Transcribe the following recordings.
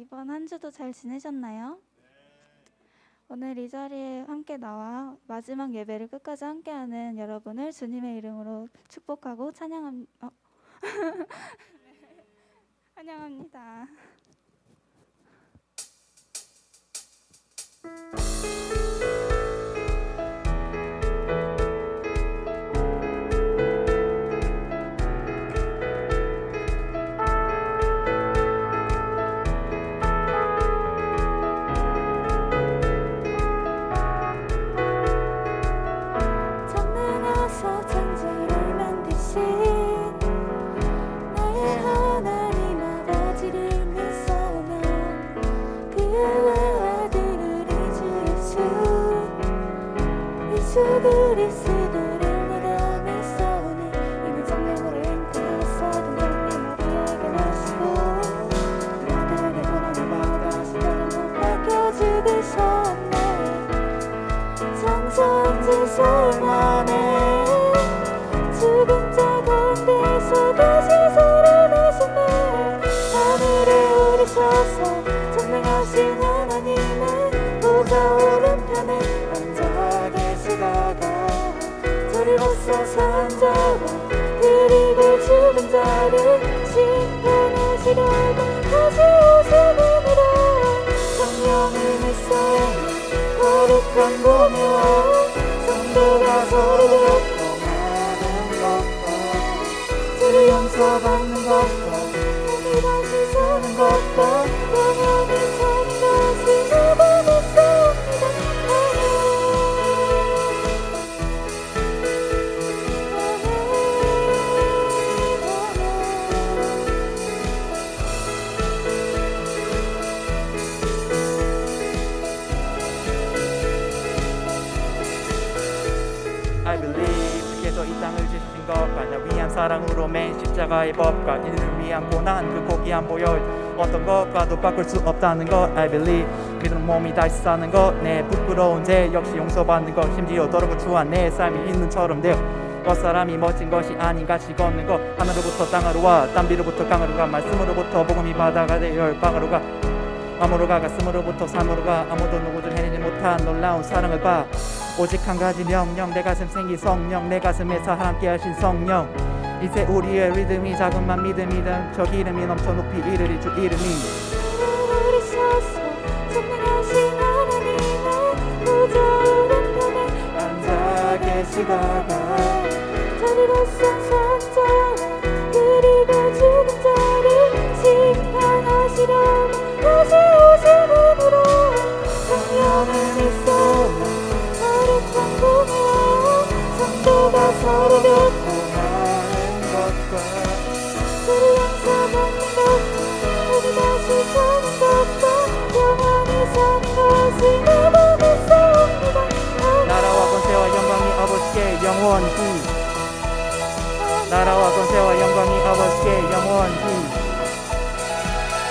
이번 한 주도 잘 지내셨나요? 오늘 이 자리에 함께 나와 마지막 예배를 끝까지 함께하는 여러분을 주님의 이름으로 축복하고 환영합니다. I believe 주께서 이 땅을 지으신 것과 나 위한 사랑으로 맨 십자가의 법과 이를 위한 고난 그 고귀한 보혈 어떤 것과도 바꿀 수 없다는 것 I believe 믿음 몸이 다시 사는 것내 부끄러운 죄 역시 용서받는 것 심지어 더럽고 추한 내 삶이 있는 처럼 되어 겉사람이 멋진 것이 아닌 같이 걷는 것 하늘로부터 땅으로 와 땀비로부터 강으로 가 말씀으로부터 복음이 바다가 되어 열방으로 가 마음으로 가 가슴으로부터 삶으로 가 아무도 누구도 해내지 못한 놀라운 사랑을 봐 오직 한 가지 명령 내 가슴 생긴 성령 내 가슴에서 함께 하신 성령 이제 우리의 리듬이 작은만 믿음이든 저 기름이 넘쳐 높이 이르리 주 이름이 앉아 계시다가 저리로 쏜 산자와 그리고 죽은 자를 심판하시려 다시 오심으로 성령을 믿소 거룩한 공의와 성도가 서로 교통하는 것과 주를 용서받는 것과 우리 다시 사는 것과 영원히 사는 것을 내가 믿사옵니다. 나라와 권세와 영광이 아버지께 영원히 나라와 권세와 영광이 아버지께 영원히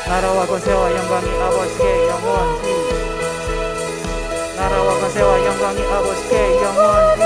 나라와 권세와 영광이 아버지께 영원히 나라와 권세와 영광이 아버지께 영원히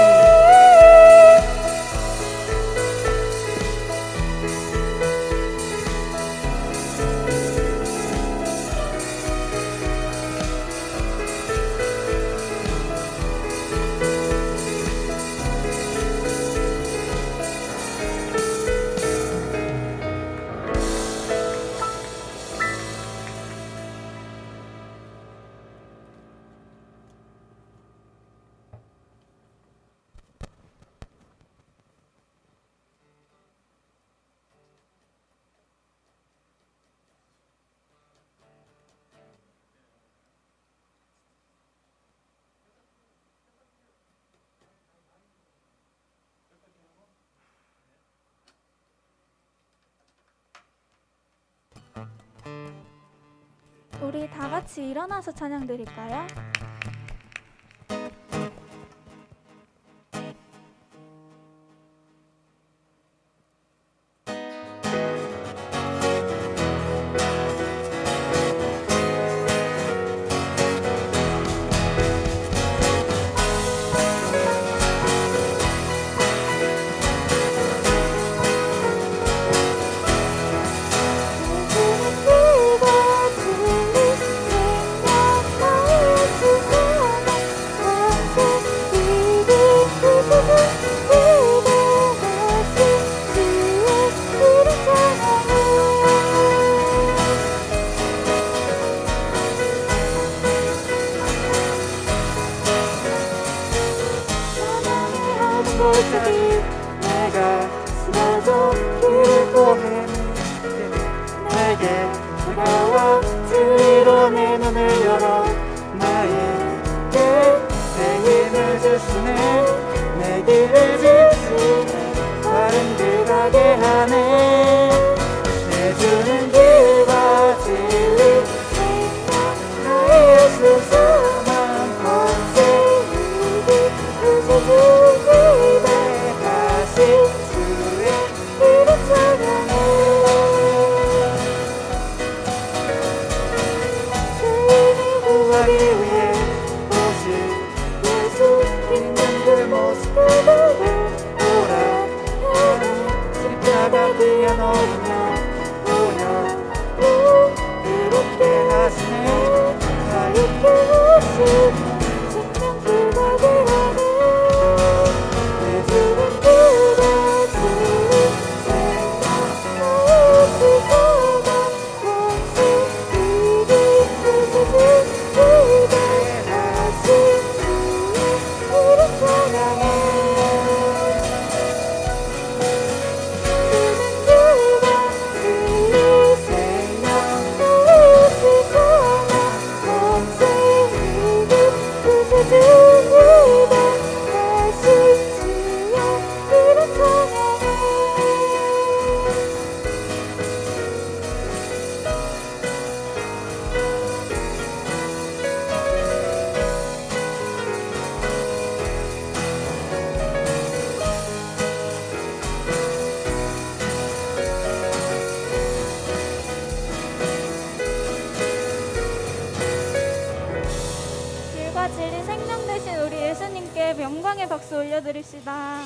우리 다 같이 일어나서 찬양 드릴까요? 그가 영광의 박수 올려드립시다.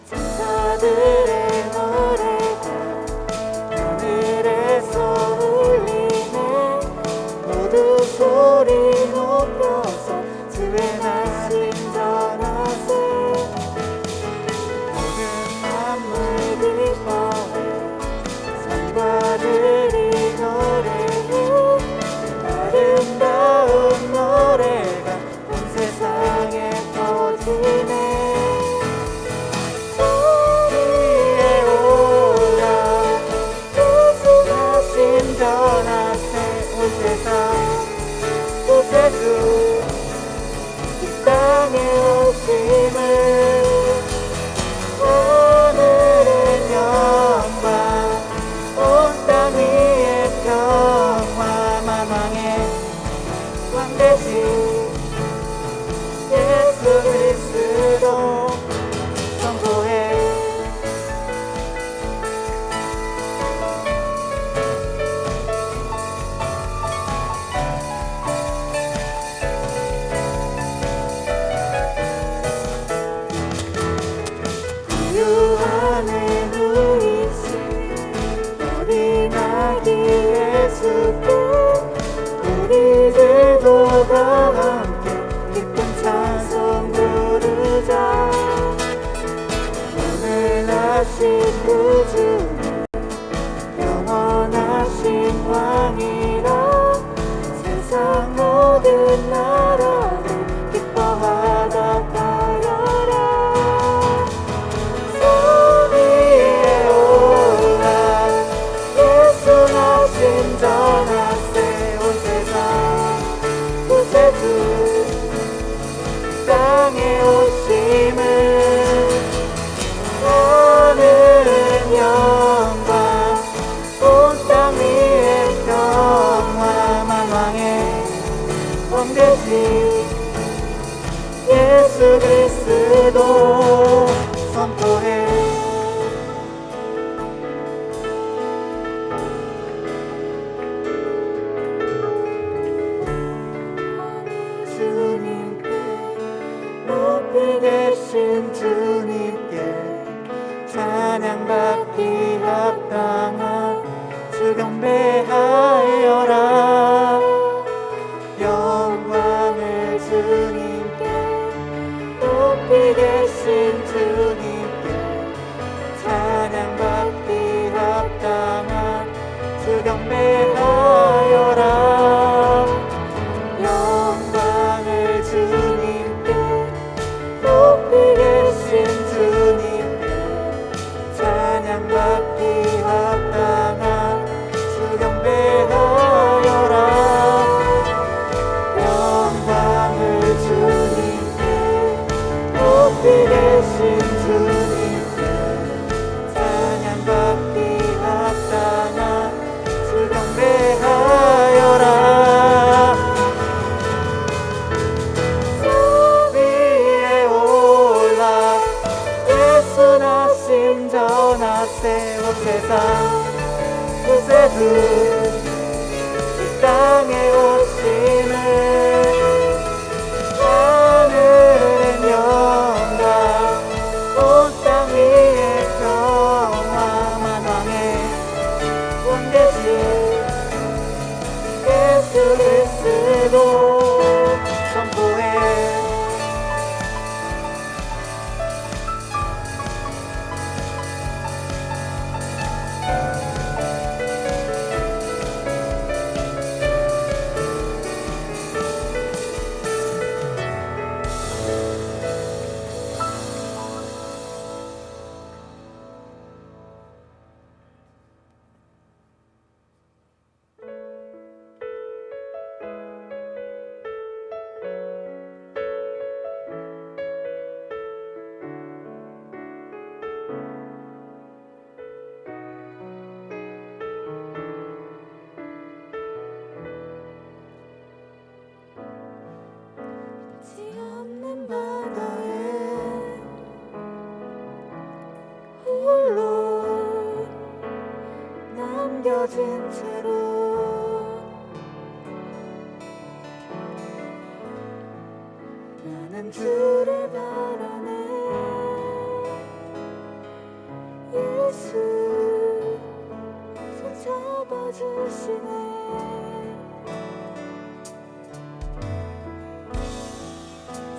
천사들의 노래가 하늘에서 울리네. 모두 소리 높여서 주의 날씨 전하세. 모든 만물 기뻐해 산과 들이 노래해. 아름다운 노래가 온 세상에 퍼지네. 전하세 온 세상 구세주 이 땅에 오심을. 하늘의 영광 온 땅 위에 평화. 만왕의 왕 되신 예수 그리스도 선포해. 유한의 누이신 어린아기 예수께 우리들도 다 함께 기쁜 찬송 부르자. 오늘 나신 구주는 영원하신 왕이라. 세상 모든 나라를 기뻐하다 가려라. 전하세 온 세상 구세주 땅에 오심을. 하늘은 영광 온 땅 위에 평화. 만왕의 왕 되신 예수 그리스도 선포해. 높이 계신 주님께 찬양받기 합당한 주 경배하여라. 영광을 주님께 높이 계신 주님께 찬양받기 합당한 주 경배하여라. 영광을 주님께 높이 계신 주님께 찬양받기 합당한 주 경배하여라. 영광을 주님께 높이 계신 주님께 찬양받기 합당한 주 경배하여라. 전하세 온 세상 구세주 이 땅에 오심을. 하늘은 영광 온 땅 위에 평화. 만왕의 왕 되신 예수 그리스도 선포해. 가진 채로 나는 주를 바라네. 예수 손 잡아주시네.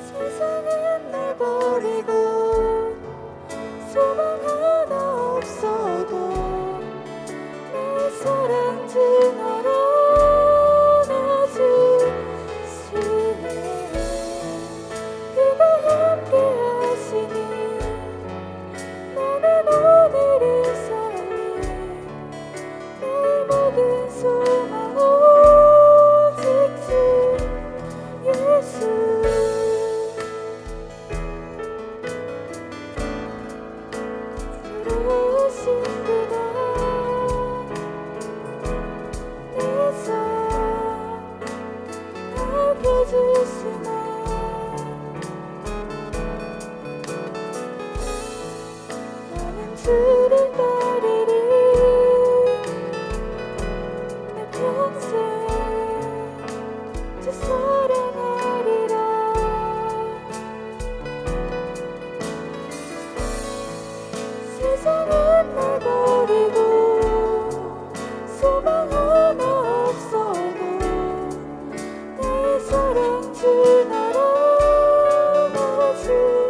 세상은 날 버리고 소망 하나 없어도 내 사랑 증하러 나주시네. 그가 함께 하시니 나는 오늘을 살리. 내 모든 소망 오직 주 예수. 부러우신 그가 내 삶 아껴주시네. 나는 주를 따르리. 내 평생 주 사랑하리라. 세상은 날 버리고 소망 하나 없어도 내 사랑 주 나라 나주시네.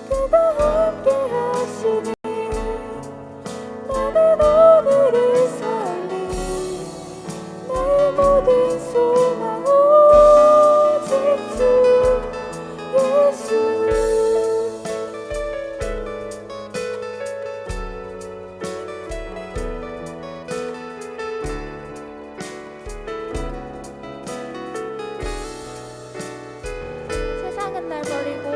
그가 함께 하시니 나는 오늘을 살리. 내 모든 소망 오직 주 예수. 세상은 날 버리고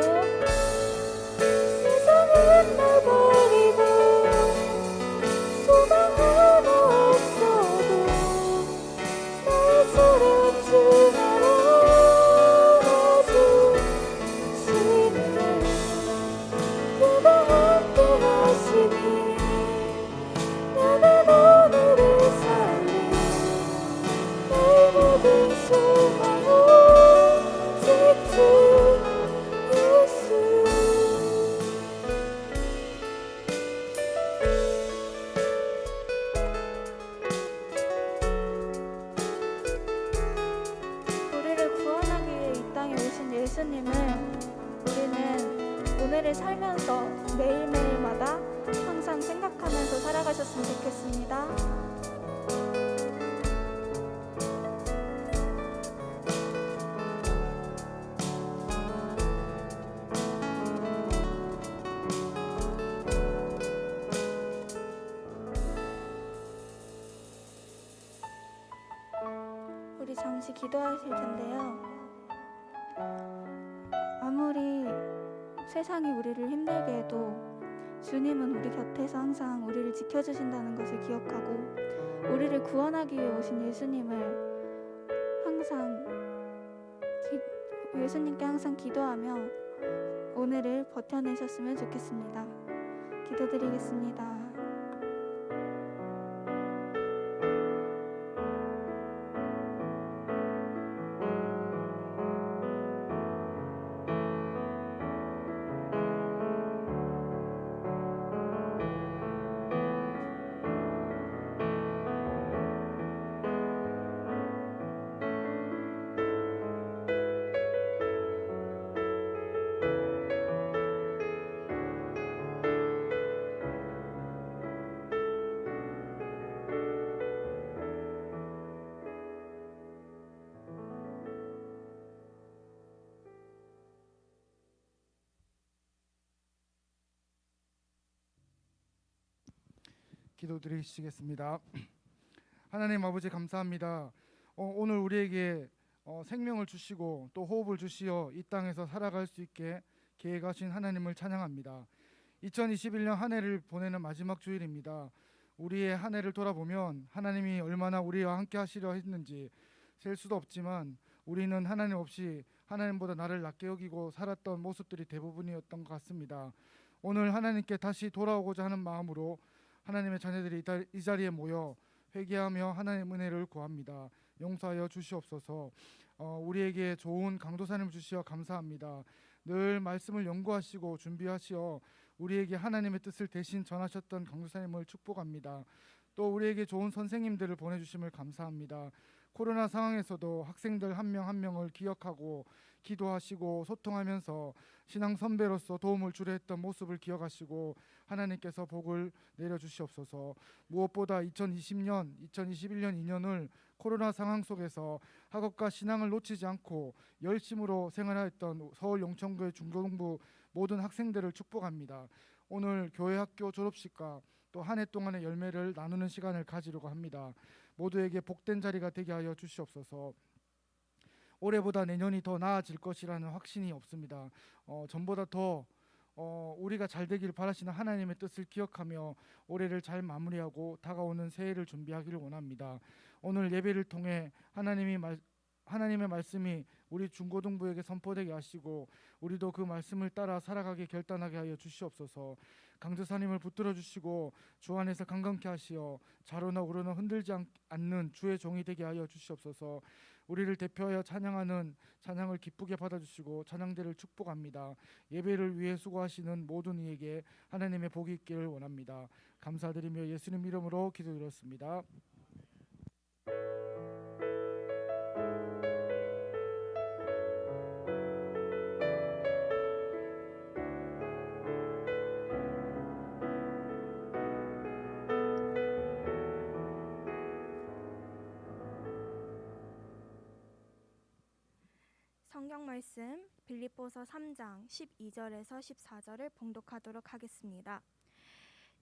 세상은 날 버리고 소망 하나 없어도 내 사랑 주 나라 나주시네. 그가 함께 하시니 나는 오늘을 살리. 내 모든 소망 오직 주 예수. 우리를 구원하기 위해 이 땅에 오신 예수님을 우리는 오늘을 살면서 매일매일마다 항상 생각하면서 살아가셨으면 좋겠습니다. 우리 잠시 기도하실 텐데요. 아무리 세상이 우리를 힘들게 해도 주님은 우리 곁에서 항상 우리를 지켜주신다는 것을 기억하고 우리를 구원하기 위해 오신 예수님을 항상 예수님께 항상 기도하며 오늘을 버텨내셨으면 좋겠습니다. 기도드리겠습니다. 기도드리시겠습니다. 하나님 아버지 감사합니다. 오늘 우리에게 생명을 주시고 또 호흡을 주시어 이 땅에서 살아갈 수 있게 계획하신 하나님을 찬양합니다. 2021년 한 해를 보내는 마지막 주일입니다. 우리의 한 해를 돌아보면 하나님이 얼마나 우리와 함께 하시려 했는지 셀 수도 없지만 우리는 하나님 없이 하나님보다 나를 낮게 여기고 살았던 모습들이 대부분이었던 것 같습니다. 오늘 하나님께 다시 돌아오고자 하는 마음으로 하나님의 자녀들이 이 자리에 모여 회개하며 하나님의 은혜를 구합니다. 용서하여 주시옵소서. 우리에게 좋은 강도사님을 주시어 감사합니다. 늘 말씀을 연구하시고 준비하시어 우리에게 하나님의 뜻을 대신 전하셨던 강도사님을 축복합니다. 또 우리에게 좋은 선생님들을 보내주심을 감사합니다. 코로나 상황에서도 학생들 한 명 한 명을 기억하고 기도하시고 소통하면서 신앙 선배로서 도움을 주려 했던 모습을 기억하시고 하나님께서 복을 내려주시옵소서. 무엇보다 2020년, 2021년 2년을 코로나 상황 속에서 학업과 신앙을 놓치지 않고 열심으로 생활하였던 서울 용천구의 중고등부 모든 학생들을 축복합니다. 오늘 교회 학교 졸업식과 또 한 해 동안의 열매를 나누는 시간을 가지려고 합니다. 모두에게 복된 자리가 되게 하여 주시옵소서. 올해보다 내년이 더 나아질 것이라는 확신이 없습니다. 전보다 더 우리가 잘 되기를 바라시는 하나님의 뜻을 기억하며 올해를 잘 마무리하고 다가오는 새해를 준비하기를 원합니다. 오늘 예배를 통해 하나님의 말씀이 우리 중고등부에게 선포되게 하시고 우리도 그 말씀을 따라 살아가게 결단하게 하여 주시옵소서. 강도사님을 붙들어 주시고 주 안에서 강건케 하시어 좌로나 우로나 흔들지 않는 주의 종이 되게 하여 주시옵소서. 우리를 대표하여 찬양하는 찬양을 기쁘게 받아주시고 찬양대를 축복합니다. 예배를 위해 수고하시는 모든 이에게 하나님의 복이 있기를 원합니다. 감사드리며 예수님 이름으로 기도드렸습니다. 성경 말씀 빌립보서 3장 12절에서 14절을 봉독하도록 하겠습니다.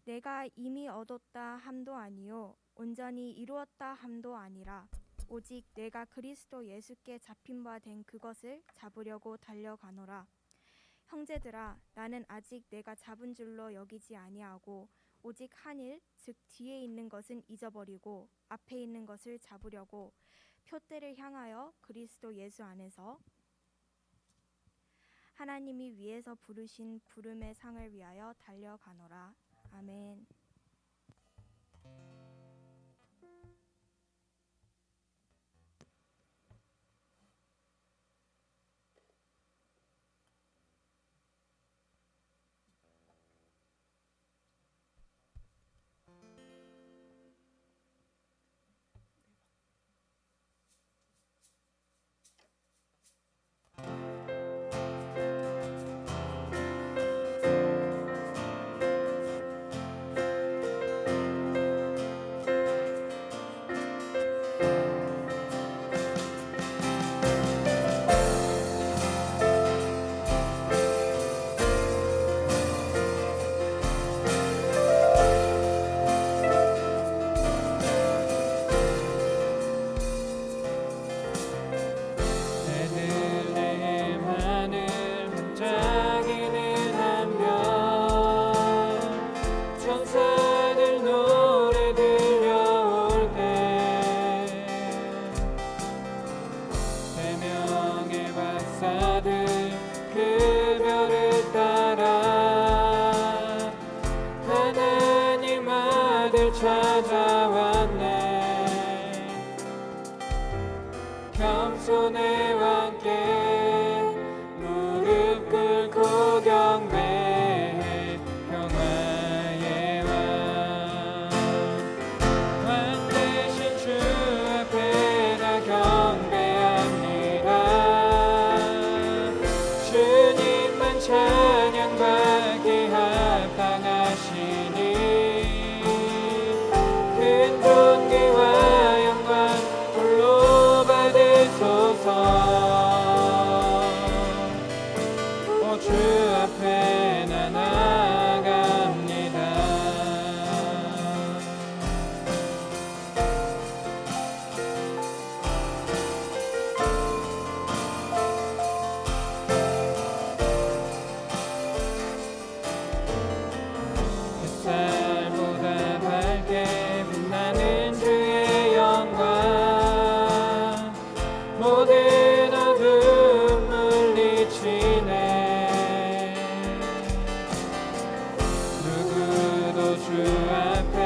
내가 이미 얻었다 함도 아니요 온전히 이루었다 함도 아니라 오직 내가 그리스도 예수께 잡힌 바 된 그것을 잡으려고 달려가노라. 형제들아, 나는 아직 내가 잡은 줄로 여기지 아니하고 오직 한 일, 즉 뒤에 있는 것은 잊어버리고 앞에 있는 것을 잡으려고 표대를 향하여 그리스도 예수 안에서 하나님이 위에서 부르신 부름의 상을 위하여 달려가노라. 아멘. 겸손의 왕께 무릎 꿇고 경배해. 평화의 왕 대신 주 앞에 나 경배합니다. 주님만 찬양받기 합당하시니 큰 존귀와 영광 홀로 받으소서. 주 앞에 나 나아갑니다. 햇살보다 밝게 빛나는 주의 영광 모든 어둠 물리치네. 누구도 주 앞에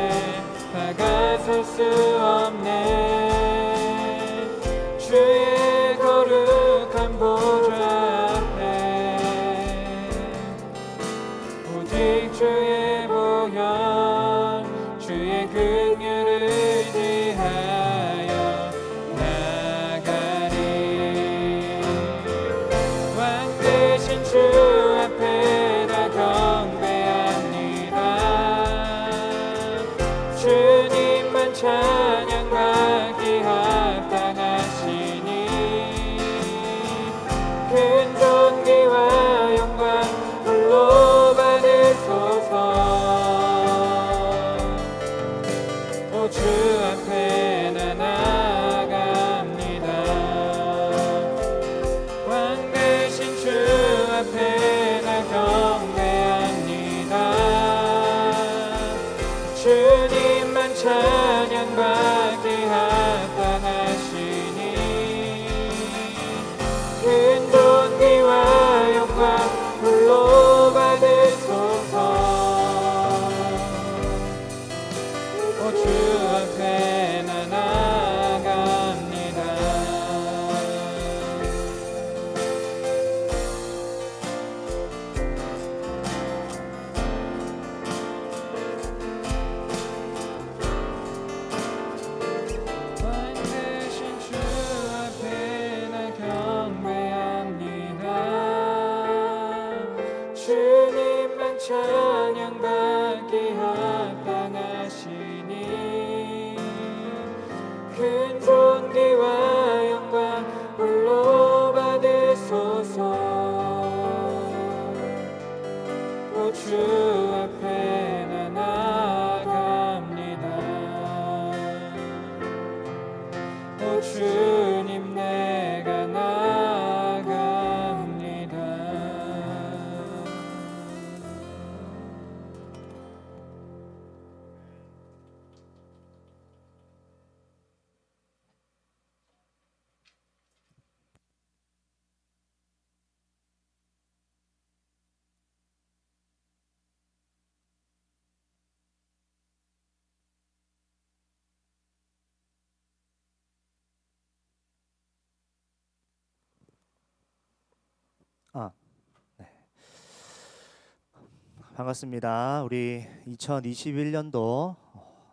반갑습니다. 우리 2021년도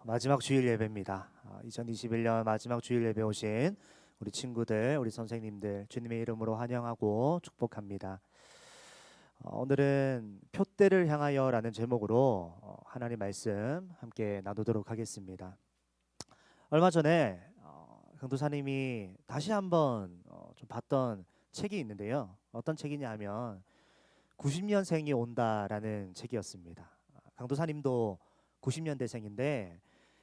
마지막 주일 예배입니다. 2021년 마지막 주일 예배 오신 우리 친구들, 우리 선생님들 주님의 이름으로 환영하고 축복합니다. 오늘은 표대를 향하여라는 제목으로 하나님 말씀 함께 나누도록 하겠습니다. 얼마 전에 강도사님이 다시 한번 좀 봤던 책이 있는데요. 어떤 책이냐 하면 90년생이 온다라는 책이었습니다. 강도사님도 90년대생인데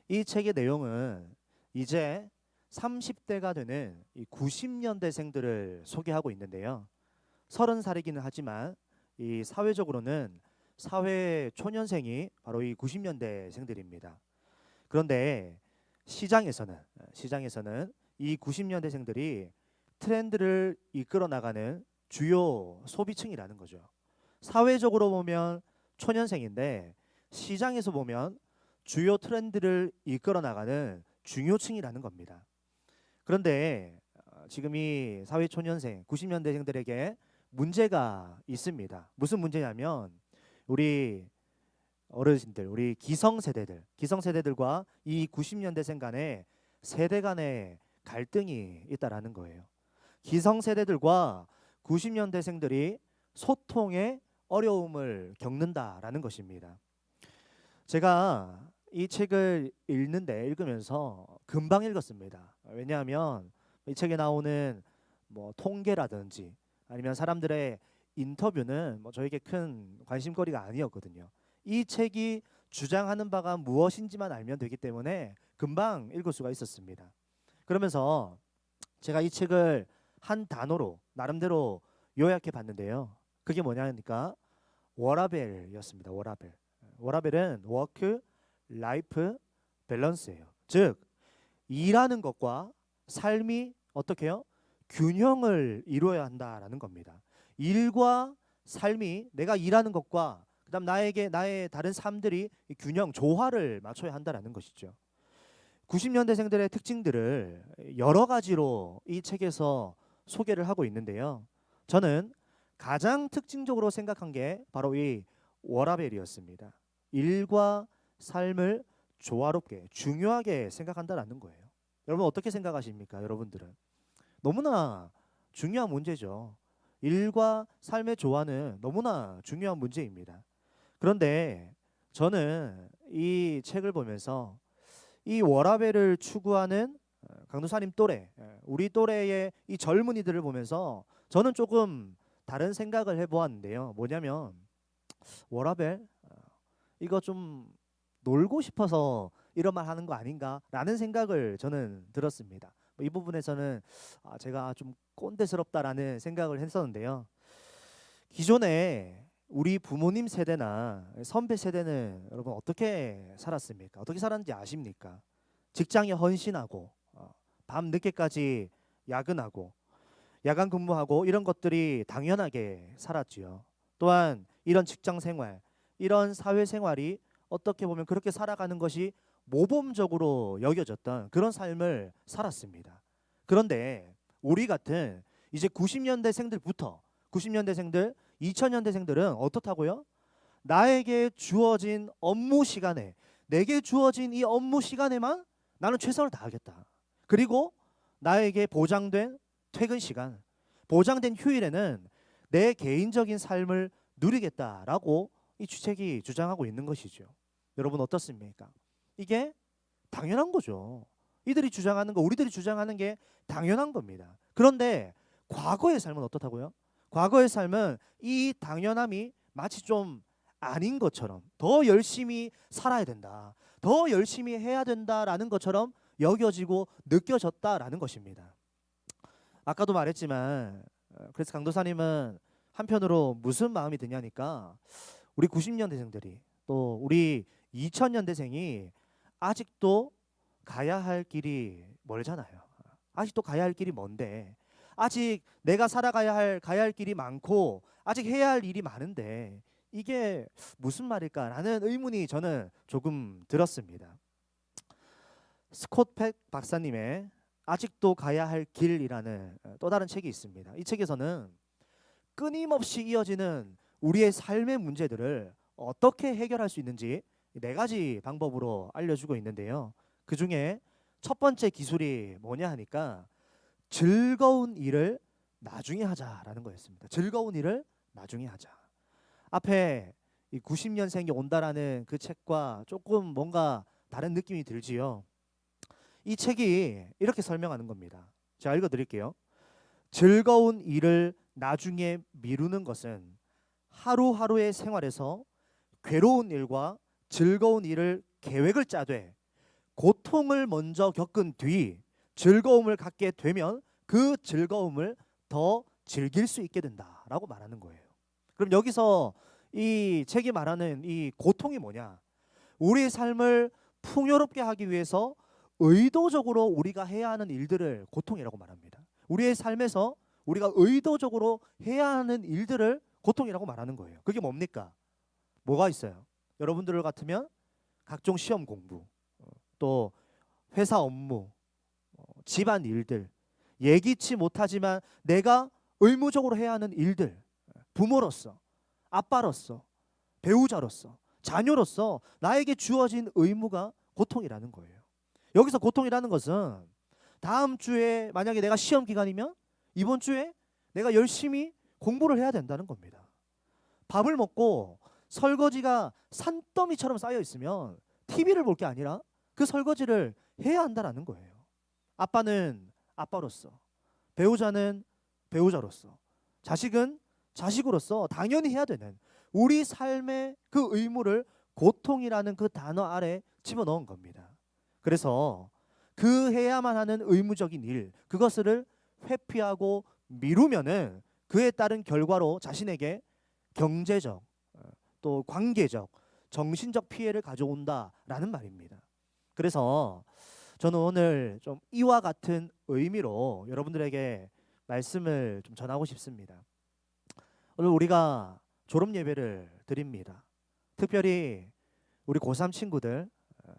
이 책의 내용은 이제 30대가 되는 이 90년대생들을 소개하고 있는데요. 30살이기는 하지만 이 사회적으로는 사회 초년생이 바로 이 90년대생들입니다. 그런데 시장에서는 이 90년대생들이 트렌드를 이끌어 나가는 주요 소비층이라는 거죠. 사회적으로 보면 초년생인데 시장에서 보면 주요 트렌드를 이끌어 나가는 중요층이라는 겁니다. 그런데 지금 이 사회 초년생 90년대생들에게 문제가 있습니다. 무슨 문제냐면 우리 어르신들, 우리 기성세대들과 이 90년대생 간에 세대 간의 갈등이 있다라는 거예요. 기성세대들과 90년대생들이 소통에 어려움을 겪는다라는 것입니다. 제가 이 책을 읽으면서 금방 읽었습니다. 왜냐하면 이 책에 나오는 뭐 통계라든지 아니면 사람들의 인터뷰는 뭐 저에게 큰 관심거리가 아니었거든요. 이 책이 주장하는 바가 무엇인지만 알면 되기 때문에 금방 읽을 수가 있었습니다. 그러면서 제가 이 책을 한 단어로 나름대로 요약해 봤는데요. 그게 뭐냐니까 워라벨이었습니다. 워라벨은 워크 라이프 밸런스예요. 즉 일하는 것과 삶이 어떻게 해요? 균형을 이루어야 한다라는 겁니다. 일과 삶이 내가 일하는 것과 그다음 나의 다른 삶들이 균형 조화를 맞춰야 한다라는 것이죠. 90년대생들의 특징들을 여러 가지로 이 책에서 소개를 하고 있는데요. 저는 가장 특징적으로 생각한 게 바로 이 워라벨이었습니다. 일과 삶을 조화롭게 중요하게 생각한다라는 거예요. 여러분 어떻게 생각하십니까? 여러분들은 너무나 중요한 문제죠. 일과 삶의 조화는 너무나 중요한 문제입니다. 그런데 저는 이 책을 보면서 이 워라벨을 추구하는 강도사님 또래, 우리 또래의 이 젊은이들을 보면서 저는 조금 다른 생각을 해보았는데요. 뭐냐면 워라벨 이거 좀 놀고 싶어서 이런 말 하는 거 아닌가라는 생각을 저는 들었습니다. 이 부분에서는 제가 좀 꼰대스럽다라는 생각을 했었는데요. 기존에 우리 부모님 세대나 선배 세대는 여러분 어떻게 살았습니까? 어떻게 살았는지 아십니까? 직장에 헌신하고 밤 늦게까지 야근하고 야간 근무하고 이런 것들이 당연하게 살았지요. 또한 이런 직장 생활, 이런 사회 생활이 어떻게 보면 그렇게 살아가는 것이 모범적으로 여겨졌던 그런 삶을 살았습니다. 그런데 우리 같은 이제 90년대생들부터 90년대생들, 2000년대생들은 어떻다고요? 나에게 주어진 업무 시간에 내게 주어진 이 업무 시간에만 나는 최선을 다하겠다. 그리고 나에게 보장된 퇴근 시간, 보장된 휴일에는 내 개인적인 삶을 누리겠다라고 이 주책이 주장하고 있는 것이죠. 여러분 어떻습니까? 이게 당연한 거죠. 이들이 주장하는 거, 우리들이 주장하는 게 당연한 겁니다. 그런데 과거의 삶은 어떻다고요? 과거의 삶은 이 당연함이 마치 좀 아닌 것처럼 더 열심히 살아야 된다, 더 열심히 해야 된다라는 것처럼 여겨지고 느껴졌다라는 것입니다. 아까도 말했지만 그래서 강도사님은 한편으로 무슨 마음이 드냐니까 우리 90년대생들이 또 우리 2000년대생이 아직도 가야 할 길이 멀잖아요. 아직도 가야 할 길이 먼데 아직 내가 가야 할 길이 많고 아직 해야 할 일이 많은데 이게 무슨 말일까라는 의문이 저는 조금 들었습니다. 스콧 팩 박사님의 아직도 가야 할 길이라는 또 다른 책이 있습니다. 이 책에서는 끊임없이 이어지는 우리의 삶의 문제들을 어떻게 해결할 수 있는지 4가지 방법으로 알려주고 있는데요. 그 중에 첫 번째 기술이 뭐냐 하니까 즐거운 일을 나중에 하자라는 거였습니다. 즐거운 일을 나중에 하자. 앞에 이 90년생이 온다라는 그 책과 조금 뭔가 다른 느낌이 들지요. 이 책이 이렇게 설명하는 겁니다. 제가 읽어드릴게요. 즐거운 일을 나중에 미루는 것은 하루하루의 생활에서 괴로운 일과 즐거운 일을 계획을 짜되 고통을 먼저 겪은 뒤 즐거움을 갖게 되면 그 즐거움을 더 즐길 수 있게 된다라고 말하는 거예요. 그럼 여기서 이 책이 말하는 이 고통이 뭐냐? 우리의 삶을 풍요롭게 하기 위해서 의도적으로 우리가 해야 하는 일들을 고통이라고 말합니다. 우리의 삶에서 우리가 의도적으로 해야 하는 일들을 고통이라고 말하는 거예요. 그게 뭡니까? 뭐가 있어요? 여러분들 같으면 각종 시험 공부, 또 회사 업무, 집안 일들, 예기치 못하지만 내가 의무적으로 해야 하는 일들, 부모로서, 아빠로서, 배우자로서, 자녀로서 나에게 주어진 의무가 고통이라는 거예요. 여기서 고통이라는 것은 다음 주에 만약에 내가 시험 기간이면 이번 주에 내가 열심히 공부를 해야 된다는 겁니다. 밥을 먹고 설거지가 산더미처럼 쌓여 있으면 TV를 볼 게 아니라 그 설거지를 해야 한다라는 거예요. 아빠는 아빠로서, 배우자는 배우자로서, 자식은 자식으로서 당연히 해야 되는 우리 삶의 그 의무를 고통이라는 그 단어 아래 집어넣은 겁니다. 그래서 그 해야만 하는 의무적인 일, 그것을 회피하고 미루면은 그에 따른 결과로 자신에게 경제적, 또 관계적, 정신적 피해를 가져온다라는 말입니다. 그래서 저는 오늘 좀 이와 같은 의미로 여러분들에게 말씀을 좀 전하고 싶습니다. 오늘 우리가 졸업 예배를 드립니다. 특별히 우리 고3 친구들,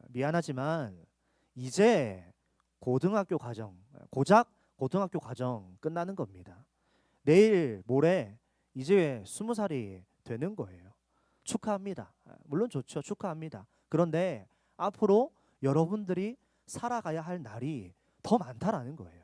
미안하지만 이제 고등학교 과정, 고작 고등학교 과정 끝나는 겁니다. 내일 모레 이제 20살이 되는 거예요. 축하합니다. 물론 좋죠. 축하합니다. 그런데 앞으로 여러분들이 살아가야 할 날이 더 많다라는 거예요.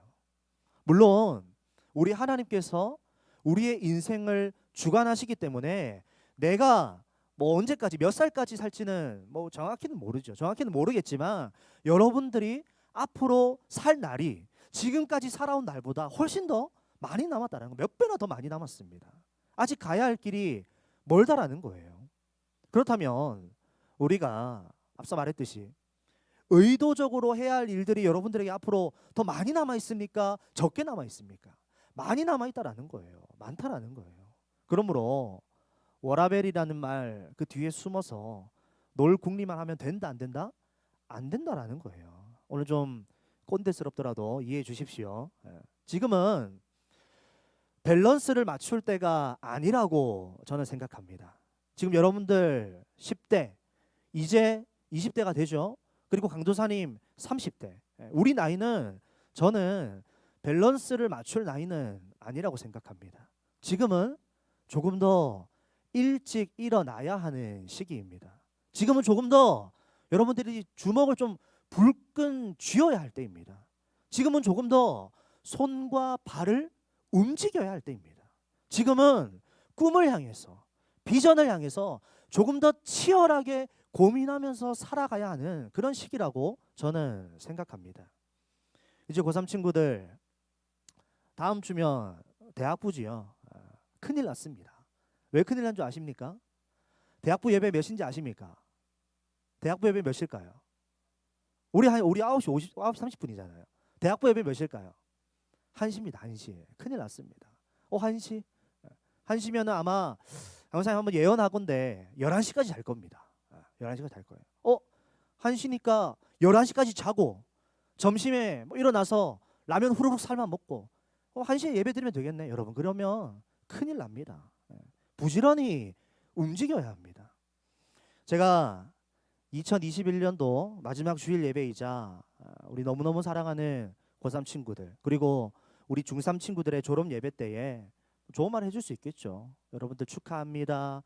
물론 우리 하나님께서 우리의 인생을 주관하시기 때문에 내가 뭐 언제까지 몇 살까지 살지는 뭐 정확히는 모르죠. 정확히는 모르겠지만 여러분들이 앞으로 살 날이 지금까지 살아온 날보다 훨씬 더 많이 남았다는 거, 몇 배나 더 많이 남았습니다. 아직 가야 할 길이 멀다라는 거예요. 그렇다면 우리가 앞서 말했듯이 의도적으로 해야 할 일들이 여러분들에게 앞으로 더 많이 남아 있습니까? 적게 남아 있습니까? 많이 남아 있다라는 거예요. 많다라는 거예요. 그러므로 워라벨이라는 말 그 뒤에 숨어서 놀 궁리만 하면 된다 안 된다? 안 된다라는 거예요. 오늘 좀 꼰대스럽더라도 이해해 주십시오. 지금은 밸런스를 맞출 때가 아니라고 저는 생각합니다. 지금 여러분들 10대, 이제 20대가 되죠. 그리고 강도사님 30대. 우리 나이는 저는 밸런스를 맞출 나이는 아니라고 생각합니다. 지금은 조금 더 일찍 일어나야 하는 시기입니다. 지금은 조금 더 여러분들이 주먹을 좀 불끈 쥐어야 할 때입니다. 지금은 조금 더 손과 발을 움직여야 할 때입니다. 지금은 꿈을 향해서, 비전을 향해서 조금 더 치열하게 고민하면서 살아가야 하는 그런 시기라고 저는 생각합니다. 이제 고3 친구들 다음 주면 대학부지요. 큰일 났습니다. 왜 큰일 난 줄 아십니까? 대학부 예배 몇인지 아십니까? 대학부 예배 몇일까요? 우리 9시 30분이잖아요. 대학부 예배 몇일까요? 1시입니다. 1시. 큰일 났습니다. 1시? 1시면은 아마 강사님 한번 예언하건데 11시까지 잘 겁니다. 11시까지 잘 거예요. 1시니까 11시까지 자고 점심에 뭐 일어나서 라면 후루룩 삶아 먹고 1시에 예배 드리면 되겠네. 여러분 그러면 큰일 납니다. 부지런히 움직여야 합니다. 제가 2021년도 마지막 주일 예배이자 우리 너무너무 사랑하는 고3 친구들 그리고 우리 중3 친구들의 졸업 예배 때에 좋은 말 해줄 수 있겠죠. 여러분들 축하합니다.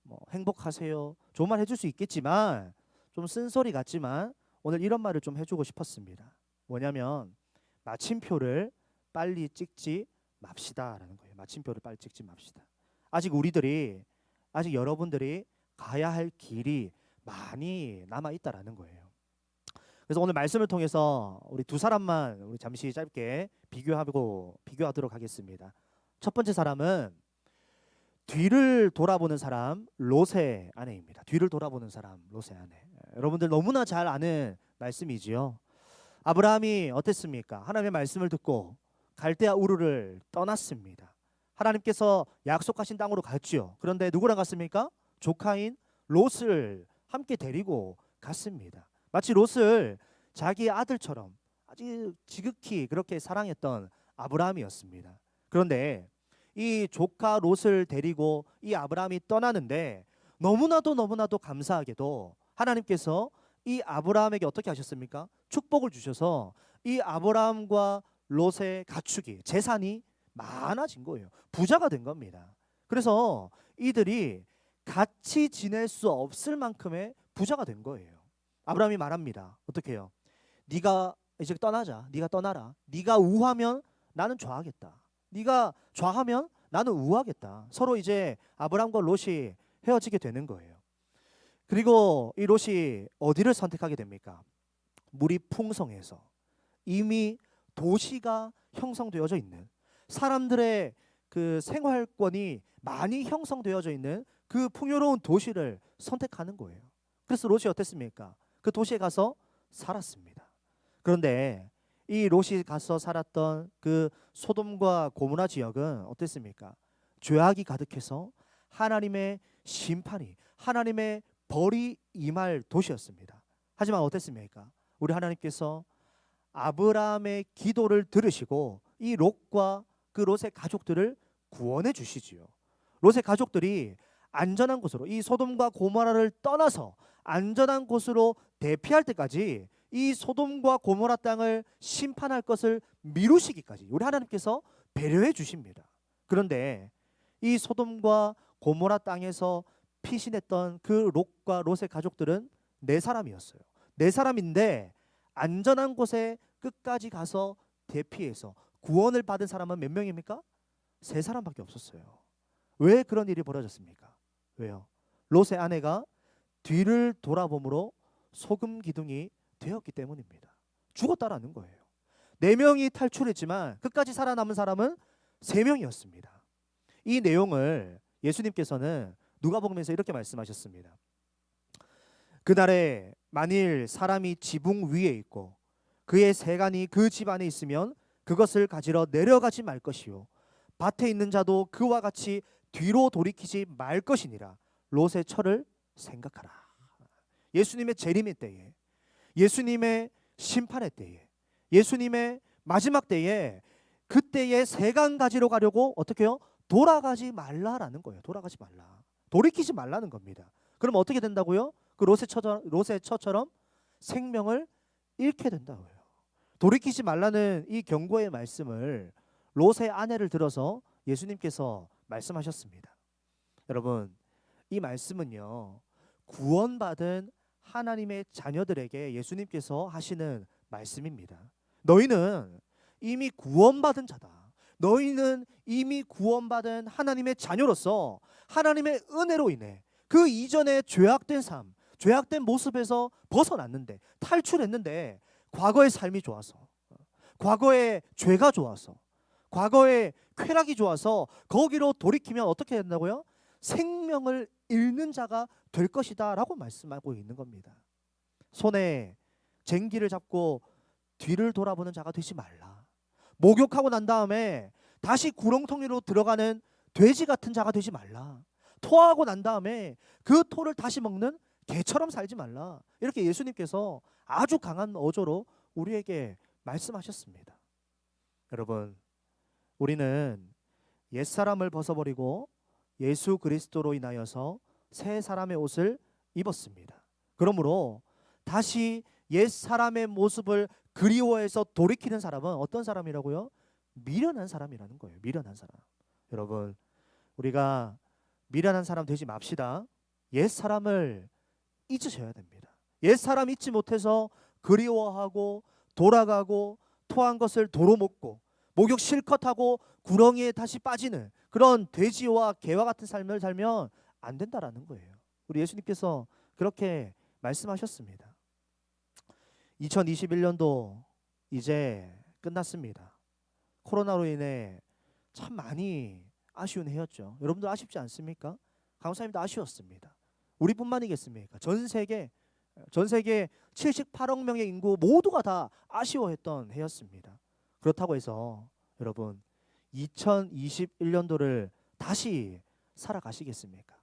뭐 행복하세요. 좋은 말 해줄 수 있겠지만 좀 쓴소리 같지만 오늘 이런 말을 좀 해주고 싶었습니다. 뭐냐면 마침표를 빨리 찍지 맙시다라는 거예요. 마침표를 빨리 찍지 맙시다. 아직 여러분들이 가야 할 길이 많이 남아 있다라는 거예요. 그래서 오늘 말씀을 통해서 우리 두 사람만 우리 잠시 짧게 비교하도록 하겠습니다. 첫 번째 사람은 뒤를 돌아보는 사람 롯의 아내입니다. 뒤를 돌아보는 사람 롯의 아내. 여러분들 너무나 잘 아는 말씀이지요. 아브라함이 어땠습니까? 하나님의 말씀을 듣고 갈대아 우르를 떠났습니다. 하나님께서 약속하신 땅으로 갔지요. 그런데 누구랑 갔습니까? 조카인 롯을 함께 데리고 갔습니다. 마치 롯을 자기의 아들처럼 아주 지극히 그렇게 사랑했던 아브라함이었습니다. 그런데 이 조카 롯을 데리고 이 아브라함이 떠나는데 너무나도 감사하게도 하나님께서 이 아브라함에게 어떻게 하셨습니까? 축복을 주셔서 이 아브라함과 롯의 가축이 재산이 많아진 거예요. 부자가 된 겁니다. 그래서 이들이 같이 지낼 수 없을 만큼의 부자가 된 거예요. 아브라함이 말합니다. 어떻게 해요? 네가 이제 떠나자. 네가 떠나라. 네가 우하면 나는 좌하겠다. 네가 좌하면 나는 우하겠다. 서로 이제 아브라함과 롯이 헤어지게 되는 거예요. 그리고 이 롯이 어디를 선택하게 됩니까? 물이 풍성해서 이미 도시가 형성되어져 있는 사람들의 그 생활권이 많이 형성되어져 있는 그 풍요로운 도시를 선택하는 거예요. 그래서 롯이 어땠습니까? 그 도시에 가서 살았습니다. 그런데 이 롯이 가서 살았던 그 소돔과 고모라 지역은 어땠습니까? 죄악이 가득해서 하나님의 심판이, 하나님의 벌이 임할 도시였습니다. 하지만 어땠습니까? 우리 하나님께서 아브라함의 기도를 들으시고 이 롯과 그 롯의 가족들을 구원해 주시지요. 롯의 가족들이 안전한 곳으로, 이 소돔과 고모라를 떠나서 안전한 곳으로 대피할 때까지 이 소돔과 고모라 땅을 심판할 것을 미루시기까지 우리 하나님께서 배려해 주십니다. 그런데 이 소돔과 고모라 땅에서 피신했던 그 롯과 롯의 가족들은 네 사람이었어요. 네 사람인데 안전한 곳에 끝까지 가서 대피해서 구원을 받은 사람은 몇 명입니까? 세 사람밖에 없었어요. 왜 그런 일이 벌어졌습니까? 왜요? 롯의 아내가 뒤를 돌아봄으로 소금 기둥이 되었기 때문입니다. 죽었다라는 거예요. 네 명이 탈출했지만 끝까지 살아남은 사람은 세 명이었습니다. 이 내용을 예수님께서는 누가복음에서 이렇게 말씀하셨습니다. 그날에 만일 사람이 지붕 위에 있고 그의 세간이 그 집 안에 있으면 그것을 가지러 내려가지 말 것이요 밭에 있는 자도 그와 같이 뒤로 돌이키지 말 것이니라. 롯의 처를 생각하라. 예수님의 재림의 때에, 예수님의 심판의 때에, 예수님의 마지막 때에, 그때의 세간 가지러 가려고 어떻게 해요? 돌아가지 말라라는 거예요. 돌아가지 말라. 돌이키지 말라는 겁니다. 그럼 어떻게 된다고요? 그 롯의 처처럼 생명을 잃게 된다고요. 돌이키지 말라는 이 경고의 말씀을 롯의 아내를 들어서 예수님께서 말씀하셨습니다. 여러분, 이 말씀은요, 구원받은 하나님의 자녀들에게 예수님께서 하시는 말씀입니다. 너희는 이미 구원받은 자다. 너희는 이미 구원받은 하나님의 자녀로서 하나님의 은혜로 인해 그 이전에 죄악된 삶, 죄악된 모습에서 벗어났는데, 탈출했는데 과거의 삶이 좋아서, 과거의 죄가 좋아서, 과거의 쾌락이 좋아서 거기로 돌이키면 어떻게 된다고요? 생명을 잃는 자가 될 것이다 라고 말씀하고 있는 겁니다. 손에 쟁기를 잡고 뒤를 돌아보는 자가 되지 말라. 목욕하고 난 다음에 다시 구렁텅이로 들어가는 돼지 같은 자가 되지 말라. 토하고 난 다음에 그 토를 다시 먹는 개처럼 살지 말라. 이렇게 예수님께서 아주 강한 어조로 우리에게 말씀하셨습니다. 여러분, 우리는 옛사람을 벗어버리고 예수 그리스도로 인하여서 새 사람의 옷을 입었습니다. 그러므로 다시 옛사람의 모습을 그리워해서 돌이키는 사람은 어떤 사람이라고요? 미련한 사람이라는 거예요. 미련한 사람. 여러분, 우리가 미련한 사람 되지 맙시다. 옛 사람을 잊으셔야 됩니다. 옛 사람 잊지 못해서 그리워하고 돌아가고 토한 것을 도로 먹고 목욕 실컷 하고 구렁이에 다시 빠지는 그런 돼지와 개와 같은 삶을 살면 안 된다라는 거예요. 우리 예수님께서 그렇게 말씀하셨습니다. 2021년도 이제 끝났습니다. 코로나로 인해 참 많이 아쉬운 해였죠. 여러분들 아쉽지 않습니까? 강사님도 아쉬웠습니다. 우리뿐만이겠습니까? 전 세계 78억 명의 인구 모두가 다 아쉬워했던 해였습니다. 그렇다고 해서 여러분 2021년도를 다시 살아가시겠습니까?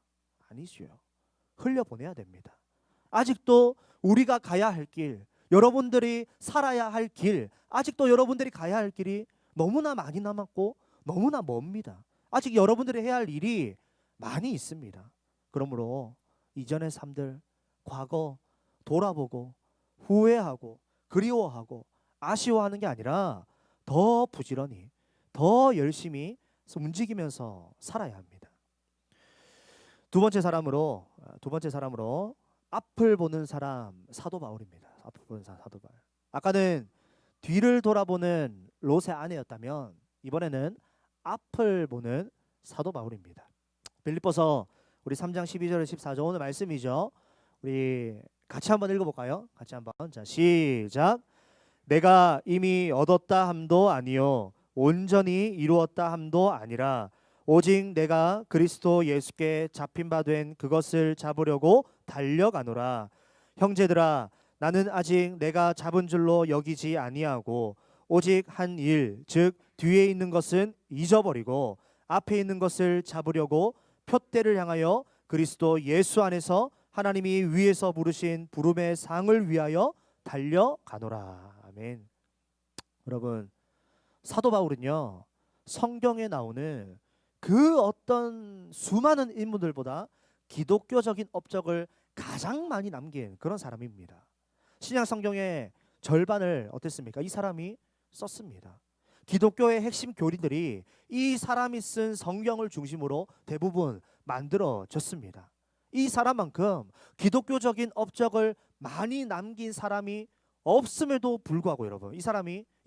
아니죠. 흘려보내야 됩니다. 아직도 우리가 가야 할 길, 여러분들이 살아야 할 길, 아직도 여러분들이 가야 할 길이 너무나 많이 남았고 너무나 멉니다. 아직 여러분들이 해야 할 일이 많이 있습니다. 그러므로 이전의 삶들, 과거 돌아보고 후회하고 그리워하고 아쉬워하는 게 아니라 더 부지런히 더 열심히 움직이면서 살아야 합니다. 두 번째 사람으로 앞을 보는 사람 사도 바울입니다. 앞을 보는 사람 사도 바울. 아까는 뒤를 돌아보는 롯의 아내였다면 이번에는 앞을 보는 사도 바울입니다. 빌립보서 우리 3장 12절 14절 오늘 말씀이죠. 우리 같이 한번 읽어볼까요? 같이 한번. 자, 시작. 내가 이미 얻었다 함도 아니요 온전히 이루었다 함도 아니라 오직 내가 그리스도 예수께 잡힌 바 된 그것을 잡으려고 달려가노라. 형제들아, 나는 아직 내가 잡은 줄로 여기지 아니하고 오직 한 일, 즉 뒤에 있는 것은 잊어버리고 앞에 있는 것을 잡으려고 표대를 향하여 그리스도 예수 안에서 하나님이 위에서 부르신 부름의 상을 위하여 달려가노라. 아멘. 여러분, 사도 바울은요, 성경에 나오는 그 어떤 수많은 인물들보다 기독교적인 업적을 가장 많이 남긴 그런 사람입니다. 신약 성경의 절반을 어땠습니까? 이 사람이 썼습니다. 기독교의 핵심 교리들이 이 사람이 쓴 성경을 중심으로 대부분 만들어졌습니다. 이 사람만큼 기독교적인 업적을 많이 남긴 사람이 없음에도 불구하고 여러분, 이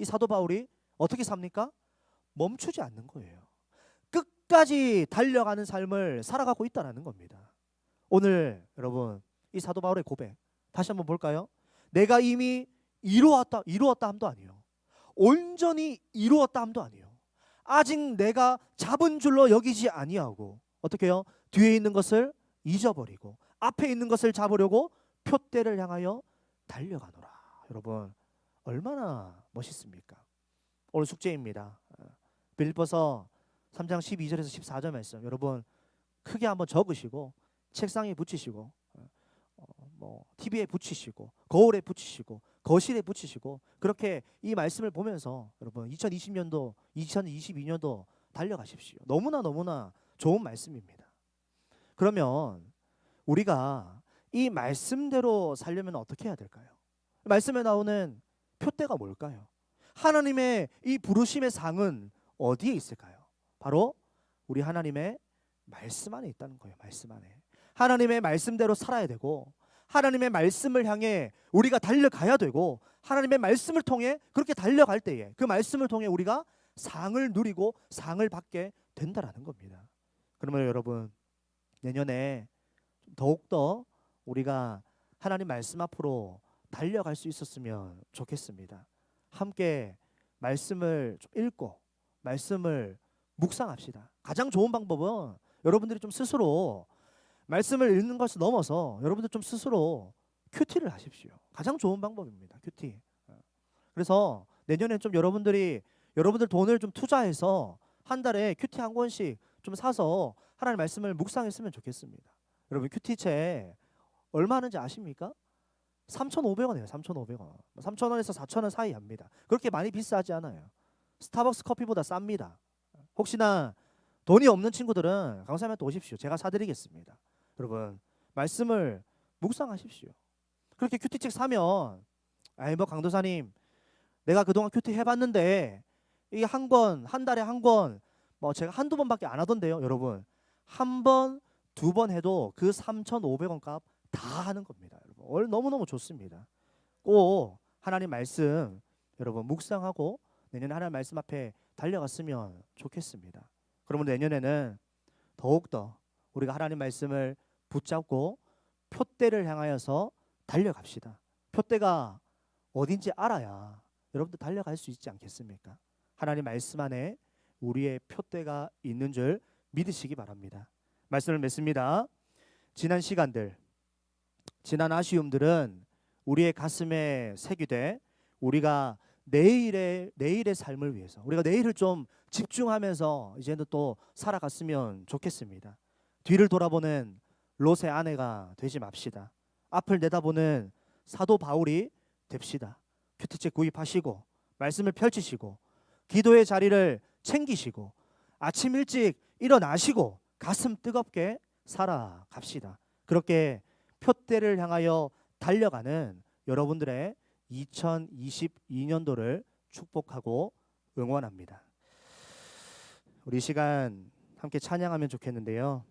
사도 바울이 어떻게 삽니까? 멈추지 않는 거예요. 끝까지 달려가는 삶을 살아가고 있다는 겁니다. 오늘 여러분, 이 사도 바울의 고백 다시 한번 볼까요? 내가 이미 이루었다 함도 아니요 온전히 이루었다 함도 아니요 아직 내가 잡은 줄로 여기지 아니하고 어떻게 해요? 뒤에 있는 것을 잊어버리고 앞에 있는 것을 잡으려고 표대를 향하여 달려가노라. 여러분, 얼마나 멋있습니까? 오늘 숙제입니다. 빌립보서 3장 12절에서 14절 말씀 여러분 크게 한번 적으시고 책상에 붙이시고 TV에 붙이시고 거울에 붙이시고 거실에 붙이시고 그렇게 이 말씀을 보면서 여러분 2022년도 달려가십시오. 너무나 좋은 말씀입니다. 그러면 우리가 이 말씀대로 살려면 어떻게 해야 될까요? 말씀에 나오는 표대가 뭘까요? 하나님의 이 부르심의 상은 어디에 있을까요? 바로 우리 하나님의 말씀 안에 있다는 거예요. 말씀 안에. 하나님의 말씀대로 살아야 되고 하나님의 말씀을 향해 우리가 달려가야 되고 하나님의 말씀을 통해 그렇게 달려갈 때에 그 말씀을 통해 우리가 상을 누리고 상을 받게 된다라는 겁니다. 그러면 여러분 내년에 더욱더 우리가 하나님 말씀 앞으로 달려갈 수 있었으면 좋겠습니다. 함께 말씀을 좀 읽고 말씀을 묵상합시다. 가장 좋은 방법은 여러분들이 좀 스스로 말씀을 읽는 것을 넘어서 여러분들 좀 스스로 큐티를 하십시오. 가장 좋은 방법입니다. 큐티. 그래서 내년에 좀 여러분들 돈을 좀 투자해서 한 달에 큐티 한 권씩 좀 사서 하나님 말씀을 묵상했으면 좋겠습니다. 여러분 큐티책 얼마 하는지 아십니까? 3,500원이에요. 3,500원. 3,000원에서 4,000원 사이 합니다. 그렇게 많이 비싸지 않아요. 스타벅스 커피보다 쌉니다. 혹시나 돈이 없는 친구들은 강사님한테 오십시오. 제가 사드리겠습니다. 여러분 말씀을 묵상하십시오. 그렇게 큐티책 사면 강도사님 내가 그동안 큐티 해봤는데 이게 한 달에 한 권 뭐 제가 한두 번밖에 안 하던데요, 여러분. 한 번, 두 번 해도 그 3,500원 값 다 하는 겁니다, 여러분. 너무너무 좋습니다. 꼭 하나님 말씀 여러분 묵상하고 내년에 하나님 말씀 앞에 달려갔으면 좋겠습니다. 그러면 내년에는 더욱더 우리가 하나님 말씀을 붙잡고 표대를 향하여서 달려갑시다. 표대가 어딘지 알아야 여러분들 달려갈 수 있지 않겠습니까? 하나님 말씀 안에 우리의 표대가 있는 줄 믿으시기 바랍니다. 말씀을 맺습니다. 지난 시간들, 지난 아쉬움들은 우리의 가슴에 새기되 우리가 내일의 삶을 위해서 우리가 내일을 좀 집중하면서 이제는 또 살아갔으면 좋겠습니다. 뒤를 돌아보는 롯의 아내가 되지 맙시다. 앞을 내다보는 사도 바울이 됩시다. 큐티책 구입하시고 말씀을 펼치시고 기도의 자리를 챙기시고 아침 일찍 일어나시고 가슴 뜨겁게 살아갑시다. 그렇게 표대를 향하여 달려가는 여러분들의 2022년도를 축복하고 응원합니다. 우리 시간 함께 찬양하면 좋겠는데요.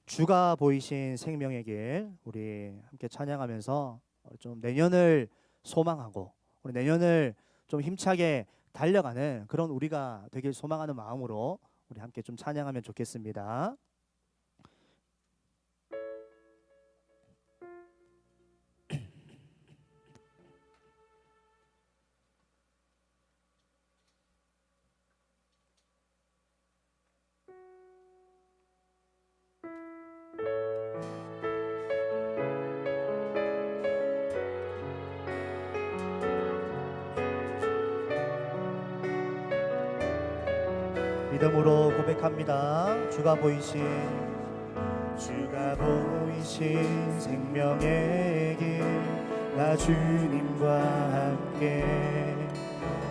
주가 보이신 생명의 길 우리 함께 찬양하면서 좀 내년을 소망하고 우리 내년을 좀 힘차게 달려가는 그런 우리가 되길 소망하는 마음으로 우리 함께 좀 찬양하면 좋겠습니다. 믿음으로 고백합니다. 주가 보이신 생명의 길 나 주님과 함께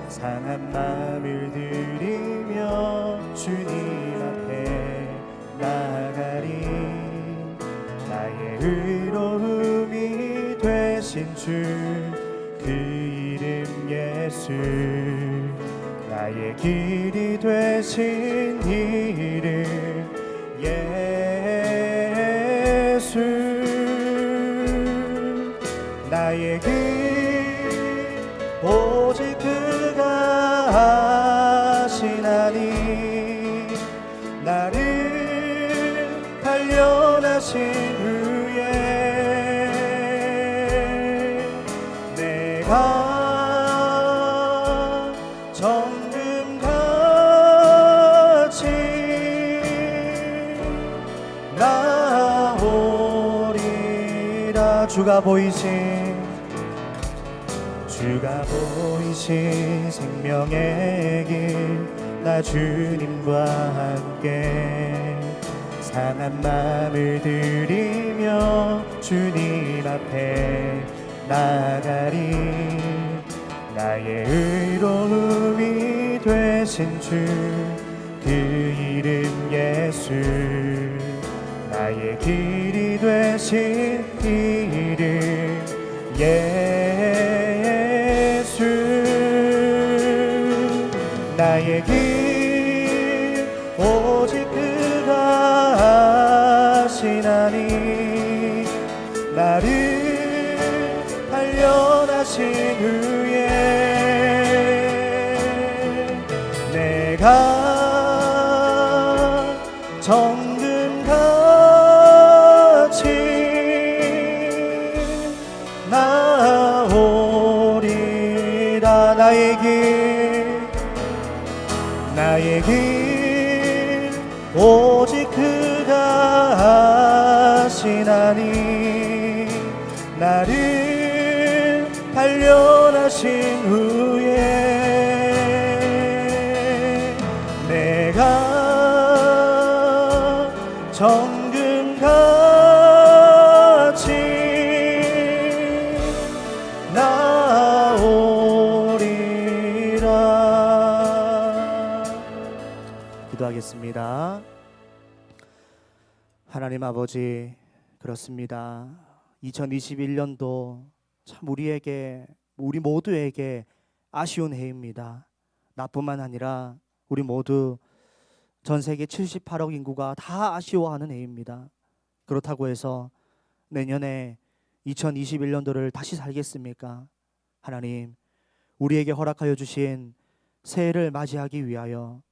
상한 마음을 들이며 주님 앞에 나아가리. 나의 의로움이 되신 주 그 이름 예수 나의 길이 되신 이름 예수 나의 길 오직 그가 하시나니 나를 단련하신 후에 내가 주가 보이신 생명의 길 나 주님과 함께 상한 마음을 들이며 주님 앞에 나가리. 나의 의로움이 되신 주 그 이름 예수 나의 길이 되신 이름 예수 나의 길 오직 그가 하시나니 나를 단련하신 후에 내가 정금같이 나오리라. 나의 길 오직 그가 하시나니 나를 단련하신 후에 내가 정금같이 나오리라. 기도하겠습니다. 하나님 아버지, 그렇습니다. 2021년도 참 우리 모두에게 아쉬운 해입니다. 나뿐만 아니라 우리 모두 전 세계 78억 인구가 다 아쉬워하는 해입니다. 그렇다고 해서 내년에 2021년도를 다시 살겠습니까? 하나님, 우리에게 허락하여 주신 새해를 맞이하기 위하여,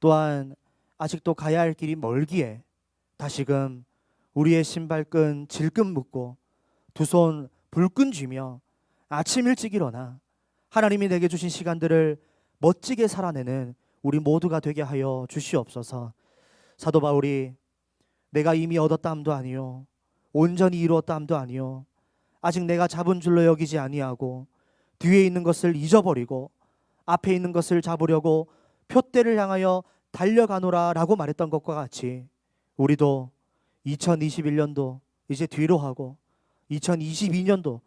또한 아직도 가야 할 길이 멀기에 다시금 우리의 신발끈 질끈 묶고 두 손 불끈 쥐며 아침 일찍 일어나 하나님이 내게 주신 시간들을 멋지게 살아내는 우리 모두가 되게 하여 주시옵소서. 사도 바울이 내가 이미 얻었다 함도 아니요 온전히 이루었다 함도 아니요 아직 내가 잡은 줄로 여기지 아니하고 뒤에 있는 것을 잊어버리고 앞에 있는 것을 잡으려고 표대를 향하여 달려가노라 라고 말했던 것과 같이, 우리도 2021년도 이제 뒤로 하고 2022년도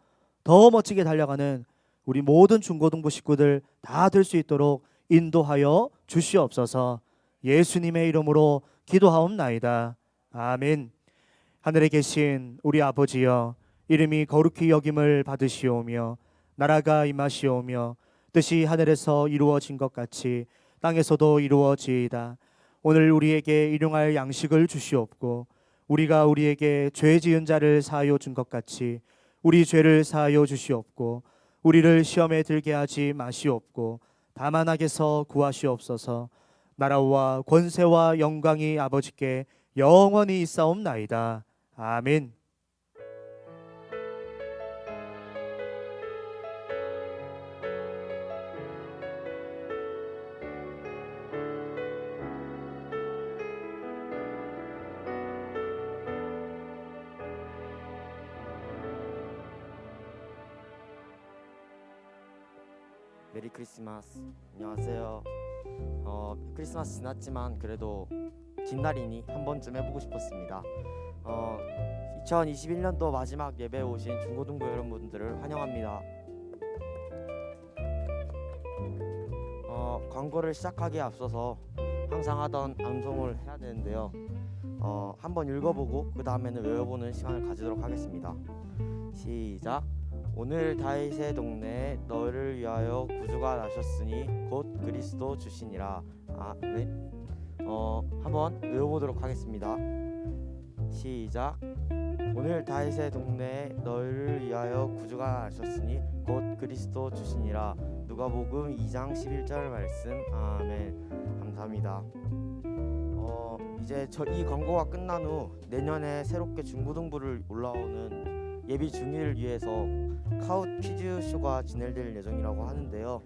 더 멋지게 달려가는 우리 모든 중고등부 식구들 다 될 수 있도록 인도하여 주시옵소서. 예수님의 이름으로 기도하옵나이다. 아멘. 하늘에 계신 우리 아버지여, 이름이 거룩히 여김을 받으시오며 나라가 임하시오며 뜻이 하늘에서 이루어진 것 같이 땅에서도 이루어지이다. 오늘 우리에게 일용할 양식을 주시옵고 우리가 우리에게 죄 지은 자를 사하여 준 것 같이 우리 죄를 사하여 주시옵고 우리를 시험에 들게 하지 마시옵고 다만 악에서 구하시옵소서. 나라와 권세와 영광이 아버지께 영원히 있사옵나이다. 아멘. 메리 크리스마스. 안녕하세요. 크리스마스 지났지만 그래도 뒷날이니 한 번쯤 해보고 싶었습니다. 2021년도 마지막 예배에 오신 중고등부 여러분들을 환영합니다. 광고를 시작하기에 앞서서 항상 하던 암송을 해야 되는데요. 한번 읽어보고 그 다음에는 외워보는 시간을 가지도록 하겠습니다. 시작. 오늘 다윗의 동네에 너를 위하여 구주가 나셨으니 곧 그리스도 주시니라. 아멘. 한번 외워보도록 하겠습니다. 시작. 오늘 다윗의 동네에 너를 위하여 구주가 나셨으니 곧 그리스도 주시니라. 누가복음 2장 11절 말씀. 아멘. 감사합니다. 이제 이 광고가 끝난 후 내년에 새롭게 중고등부를 올라오는 예비 중1을 위해서 카웃 퀴즈 쇼가 진행될 예정이라고 하는데요.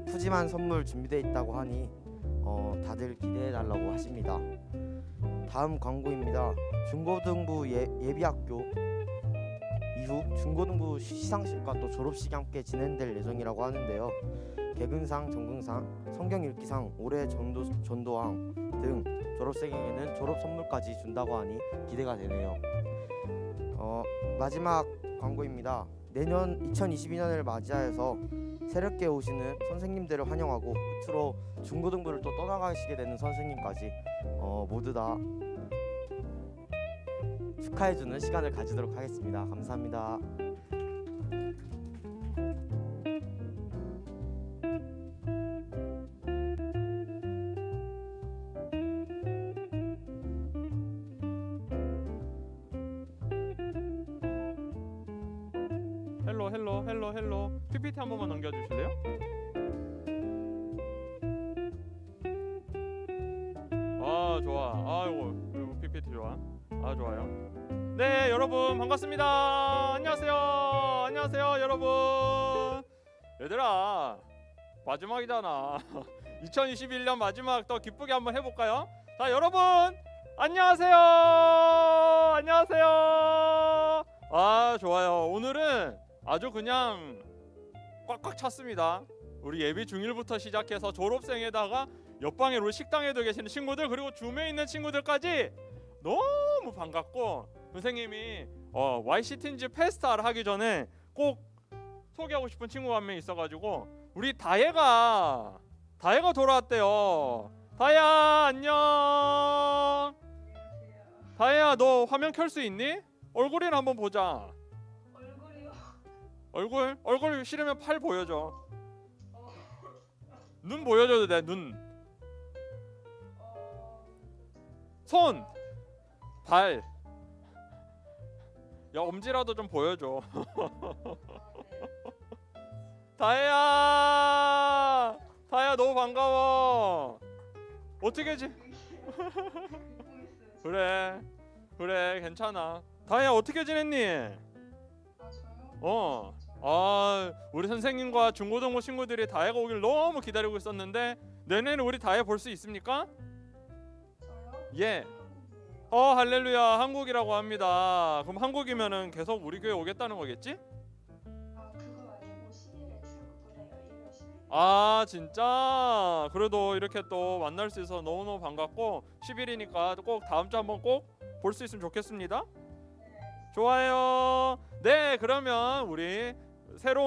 푸짐한 선물 준비되어 있다고 하니 다들 기대해 달라고 하십니다. 다음 광고입니다. 중고등부 예비학교 이후 중고등부 시상식과 또 졸업식이 함께 진행될 예정이라고 하는데요. 개근상, 정근상, 성경 읽기상, 올해 전도왕 등 졸업생에게는 졸업 선물까지 준다고 하니 기대가 되네요. 마지막 광고입니다. 내년 2022년을 맞이하여서 새롭게 오시는 선생님들을 환영하고 끝으로 중고등부를 또 떠나가시게 되는 선생님까지 모두 다 축하해주는 시간을 가지도록 하겠습니다. 감사합니다. 헬로 PPT 한 번만 넘겨주실래요? 아 좋아. 아이고 PPT 좋아. 아 좋아요. 네 여러분 반갑습니다. 안녕하세요 여러분. 얘들아 마지막이잖아. 2021년 마지막 더 기쁘게 한번 해볼까요? 자 여러분 안녕하세요. 아 좋아요. 오늘은 아주 그냥 꽉꽉 찼습니다. 우리 예비 중1부터 시작해서 졸업생에다가 옆방에 우리 식당에도 계시는 친구들 그리고 줌에 있는 친구들까지 너무 반갑고 선생님이 YCT인지 페스타를 하기 전에 꼭 소개하고 싶은 친구가 한 명 있어가지고 우리 다혜가 돌아왔대요. 다혜야 안녕. 다혜야 너 화면 켤 수 있니? 얼굴이나 한번 보자. 얼굴 싫으면 팔 보여줘. 눈 보여줘도 돼. 눈. 손. 발. 야, 엄지라도 좀 보여줘. 다혜야. 다혜야, 너무 반가워. 어떻게 지? 그래. 그래, 괜찮아. 다혜야, 어떻게 지냈니? 우리 선생님과 중고등부 친구들이 다혜가 오길 너무 기다리고 있었는데 내년에 우리 다혜 볼 수 있습니까? 예. 할렐루야. 한국이라고 합니다. 그럼 한국이면은 계속 우리 교회 오겠다는 거겠지? 아, 진짜? 그래도 이렇게 또 만날 수 있어서 너무너무 반갑고 10일이니까 꼭 다음 주 한번 꼭 볼 수 있으면 좋겠습니다. 좋아요. 네, 그러면 우리 새로운